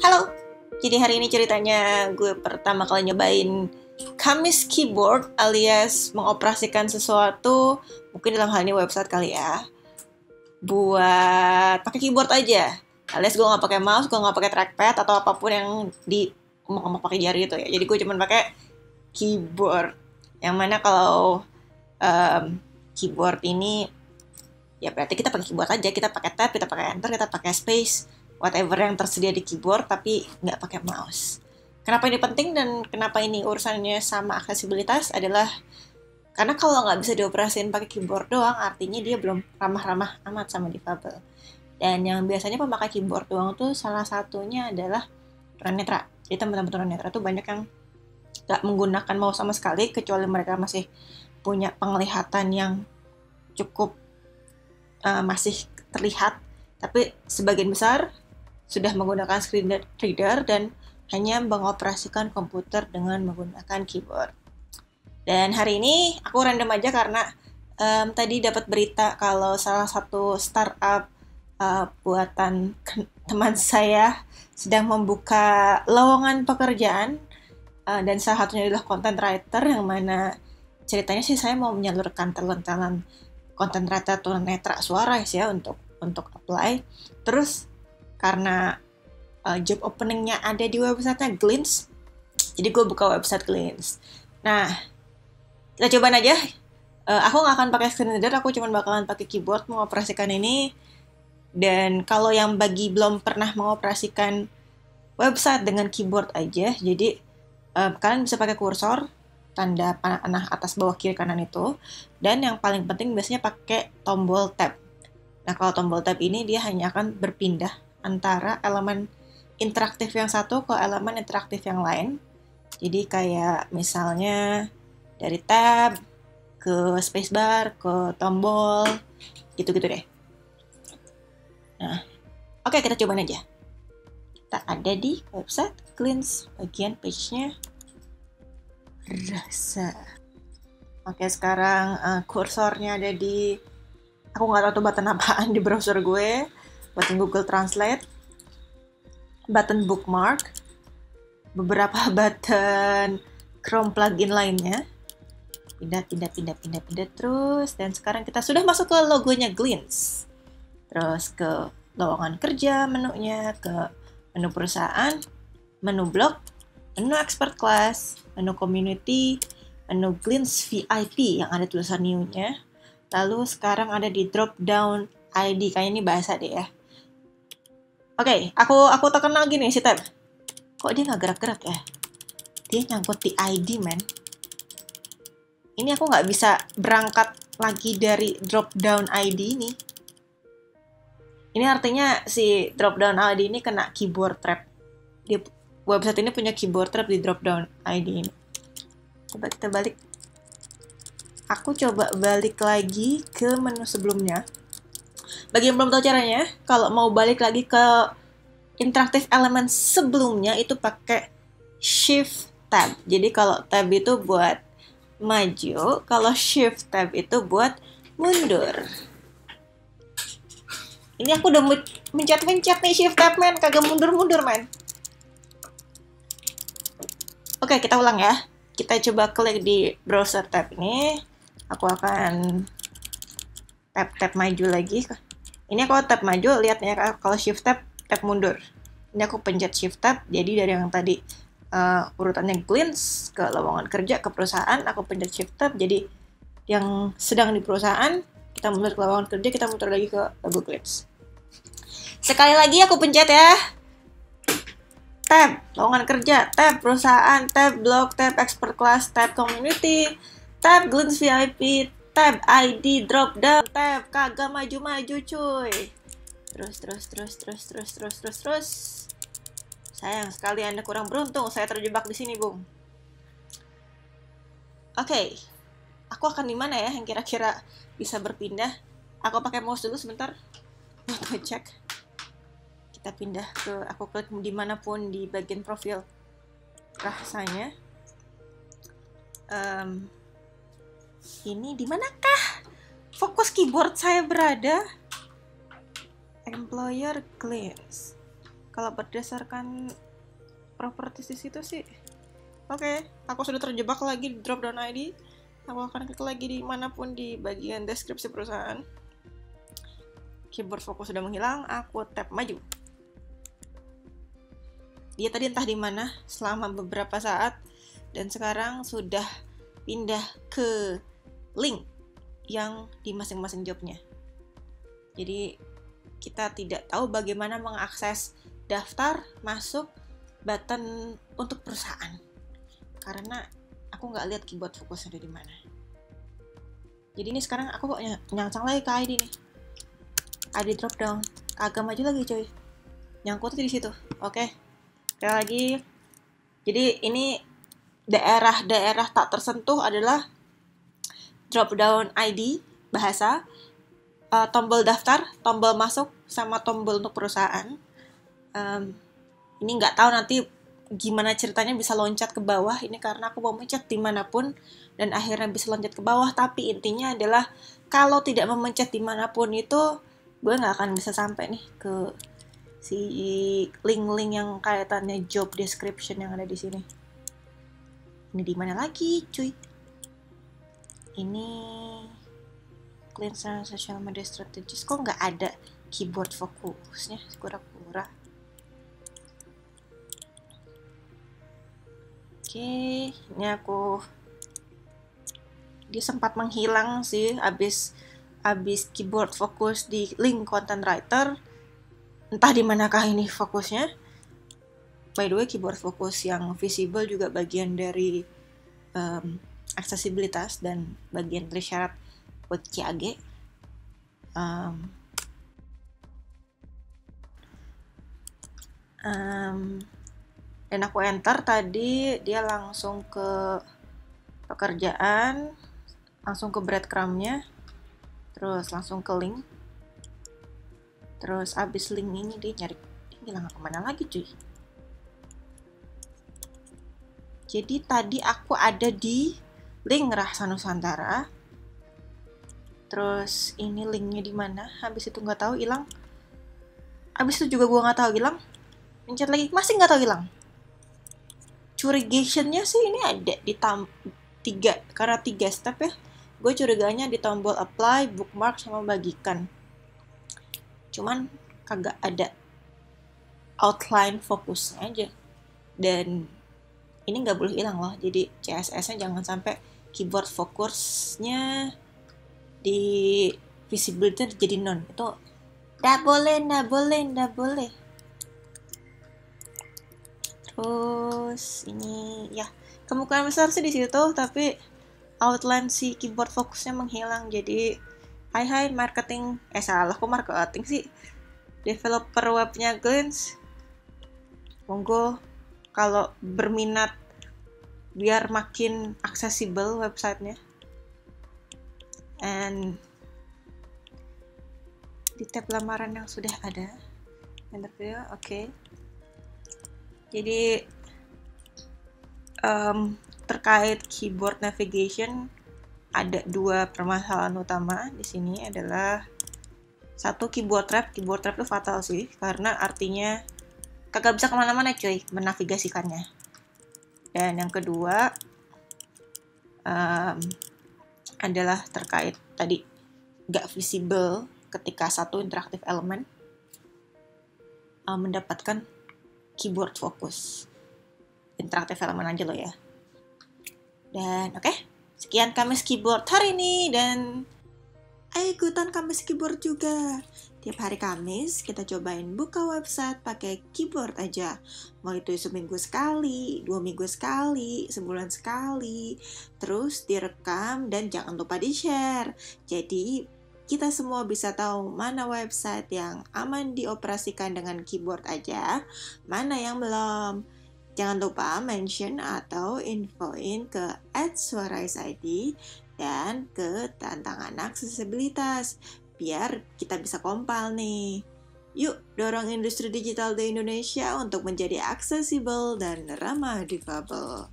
Halo, jadi hari ini ceritanya gue pertama kali nyobain Kamis Keyboard alias mengoperasikan sesuatu, mungkin dalam hal ini website kali ya, buat pakai keyboard aja. Alias gue nggak pakai mouse, gue nggak pakai trackpad atau apapun yang di ngomong pakai jari itu ya. Jadi gue cuma pakai keyboard. Yang mana kalau keyboard ini ya berarti kita pakai keyboard aja, kita pakai tab, kita pakai enter, kita pakai space, whatever yang tersedia di keyboard, tapi nggak pakai mouse. Kenapa ini penting dan kenapa ini urusannya sama aksesibilitas adalah karena kalau nggak bisa dioperasiin pakai keyboard doang, artinya dia belum ramah-ramah amat sama difabel. Dan yang biasanya pemakai keyboard doang tuh salah satunya adalah tunanetra. Jadi teman-teman tunanetra tuh banyak yang nggak menggunakan mouse sama sekali, kecuali mereka masih punya penglihatan yang cukup masih terlihat, tapi sebagian besar sudah menggunakan screen reader dan hanya mengoperasikan komputer dengan menggunakan keyboard. Dan hari ini aku random aja karena tadi dapat berita kalau salah satu startup buatan teman saya sedang membuka lowongan pekerjaan, dan salah satunya adalah content writer, yang mana ceritanya sih saya mau menyalurkan talent-talent content writer tunanetra suara ya untuk apply. Terus karena job openingnya ada di websitenya Glints, jadi gue buka website Glints. Nah, kita cobain aja. Aku nggak akan pakai screen reader, aku cuma bakalan pakai keyboard mengoperasikan ini. Dan kalau yang bagi belum pernah mengoperasikan website dengan keyboard aja, jadi kalian bisa pakai kursor, tanda panah atas bawah kiri kanan itu, dan yang paling penting biasanya pakai tombol tab. Nah, kalau tombol tab ini dia hanya akan berpindah antara elemen interaktif yang satu ke elemen interaktif yang lain. Jadi kayak misalnya dari tab ke spacebar ke tombol gitu-gitu deh. Nah, oke, kita cobain aja. Kita ada di website Glints, bagian page-nya rasa. Oke, sekarang kursornya ada di, aku nggak tahu tuh button apaan di browser gue, button Google Translate, button bookmark, beberapa button Chrome plugin lainnya, pindah terus, dan sekarang kita sudah masuk ke logonya Glints, terus ke lowongan kerja menunya, ke menu perusahaan, menu blog, menu expert class, menu community, menu Glints VIP yang ada tulisan new-nya. Lalu sekarang ada di drop down ID, kayaknya ini bahasa deh ya. Oke, aku tekan lagi nih si tab. Kok dia nggak gerak-gerak ya? Dia nyangkut di ID, man. Ini aku nggak bisa berangkat lagi dari drop down ID ini. Ini artinya si drop down ID ini kena keyboard trap. Di website ini punya keyboard trap di drop down ID ini. Coba kita balik. Aku coba balik lagi ke menu sebelumnya. Bagi yang belum tahu caranya, kalau mau balik lagi ke interaktif elemen sebelumnya itu pakai Shift Tab. Jadi kalau tab itu buat maju, kalau Shift Tab itu buat mundur. Ini aku udah mencet-mencet nih Shift Tab, man. Kagak mundur-mundur, man. Oke, kita ulang ya. Kita coba klik di browser tab ini. Aku akan tab maju lagi. Ini aku tab maju, lihat ya, kalau Shift Tab mundur. Ini aku pencet Shift Tab, jadi dari yang tadi urutannya Glints ke lowongan kerja ke perusahaan, aku pencet Shift Tab, jadi yang sedang di perusahaan, kita mundur ke lowongan kerja, kita muter lagi ke logo Glints. Sekali lagi aku pencet ya. Tab lowongan kerja, tab perusahaan, tab blog, tab expert class, tab community, tab Glints VIP, tab ID drop down, tab kagak maju-maju cuy. Terus. Sayang sekali Anda kurang beruntung, saya terjebak di sini, Bung. Oke. Aku akan di mana ya yang kira-kira bisa berpindah? Aku pakai mouse dulu sebentar. Untuk cek. Kita pindah ke, aku klik dimanapun di bagian profil rasanya. Ini di manakah fokus keyboard saya berada? Employer Glints. Kalau berdasarkan properties di situ sih, oke, aku sudah terjebak lagi di drop down ID. Aku akan klik lagi di manapun di bagian deskripsi perusahaan. Keyboard fokus sudah menghilang, aku tap maju. Dia tadi entah di mana selama beberapa saat, dan sekarang sudah pindah ke link yang di masing-masing jobnya. Jadi kita tidak tahu bagaimana mengakses daftar masuk button untuk perusahaan karena aku nggak lihat keyboard fokus ada di mana. Jadi ini sekarang aku kok nyangsang lagi ke ID nih, ID drop down, kagak maju lagi coy, nyangkut di situ. Oke, sekali lagi. Jadi ini daerah-daerah tak tersentuh adalah drop down ID bahasa, tombol daftar, tombol masuk, sama tombol untuk perusahaan. Ini nggak tahu nanti gimana ceritanya bisa loncat ke bawah. Ini karena aku mau mencet dimanapun dan akhirnya bisa loncat ke bawah. Tapi intinya adalah kalau tidak memencet dimanapun itu gue nggak akan bisa sampai nih ke si link-link yang kaitannya job description yang ada di sini. Ini di mana lagi, cuy? Ini clean social media strategist, kok nggak ada keyboard fokusnya, pura-pura. Oke, ini dia sempat menghilang sih abis keyboard fokus di link content writer. Entah di manakah ini fokusnya. By the way, keyboard fokus yang visible juga bagian dari aksesibilitas dan bagian dari syarat buat CAG. Dan aku enter tadi, dia langsung ke pekerjaan, langsung ke breadcrumb-nya, terus langsung ke link, terus abis link ini dia nyari, dia bilang kemana lagi cuy. Jadi tadi aku ada di link Rahsa Nusantara, terus ini linknya di mana, habis itu nggak tahu hilang, habis itu juga gue nggak tahu hilang, pencet lagi masih nggak tahu hilang. Curigation-nya sih ini ada di 3, karena 3 step ya. Gue curiganya di tombol apply, bookmark, sama bagikan. Cuman kagak ada outline fokusnya aja. Dan ini nggak boleh hilang loh. Jadi CSS-nya jangan sampai keyboard fokusnya di visibility jadi non. Itu nggak boleh. Terus ini ya kemungkinan besar sih di situ, tapi outline si keyboard fokusnya menghilang. Jadi hai marketing, salah kok marketing sih, developer webnya Glance, monggo kalau berminat biar makin aksesibel websitenya. And di tab lamaran yang sudah ada interview, oke. Jadi terkait keyboard navigation ada 2 permasalahan utama di sini. Adalah satu, keyboard trap itu fatal sih, karena artinya kagak bisa kemana-mana cuy menavigasikannya. Dan yang kedua adalah terkait tadi gak visible ketika satu interaktif elemen mendapatkan keyboard fokus. Interaktif elemen aja lo ya. Dan oke, sekian Kamis Keyboard hari ini, dan ayo ikutan Kamis Keyboard juga. Tiap hari Kamis kita cobain buka website pakai keyboard aja. Mau itu seminggu sekali, 2 minggu sekali, sebulan sekali. Terus direkam dan jangan lupa di-share. Jadi kita semua bisa tahu mana website yang aman dioperasikan dengan keyboard aja, mana yang belum. Jangan lupa mention atau infoin ke @suaraisid dan ke tantangan aksesibilitas, biar kita bisa kompal nih. Yuk dorong industri digital di Indonesia untuk menjadi aksesibel dan ramah difabel.